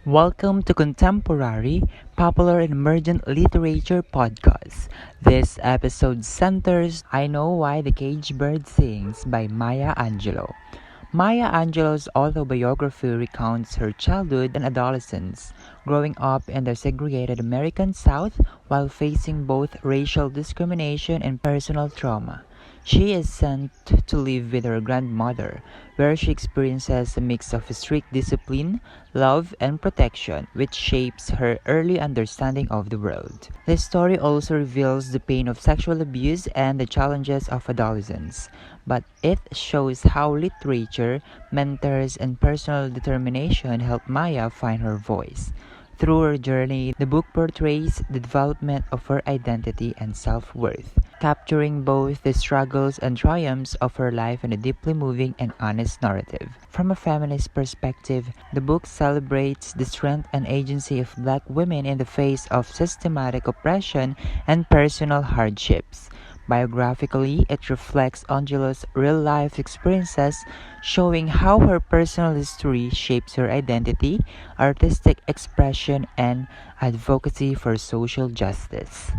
Welcome to Contemporary, Popular and Emergent Literature Podcast. This episode centers I Know Why the Caged Bird Sings by Maya Angelou. Maya Angelou's autobiography recounts her childhood and adolescence, growing up in the segregated American South while facing both racial discrimination and personal trauma. She is sent to live with her grandmother, where she experiences a mix of strict discipline, love, and protection, which shapes her early understanding of the world. The story also reveals the pain of sexual abuse and the challenges of adolescence, but it shows how literature, mentors, and personal determination help Maya find her voice. Through her journey, the book portrays the development of her identity and self worth, capturing both the struggles and triumphs of her life in a deeply moving and honest narrative. From a feminist perspective, the book celebrates the strength and agency of Black women in the face of systematic oppression and personal hardships. Biographically, it reflects Angelou's real life experiences, showing how her personal history shapes her identity, artistic expression, and advocacy for social justice.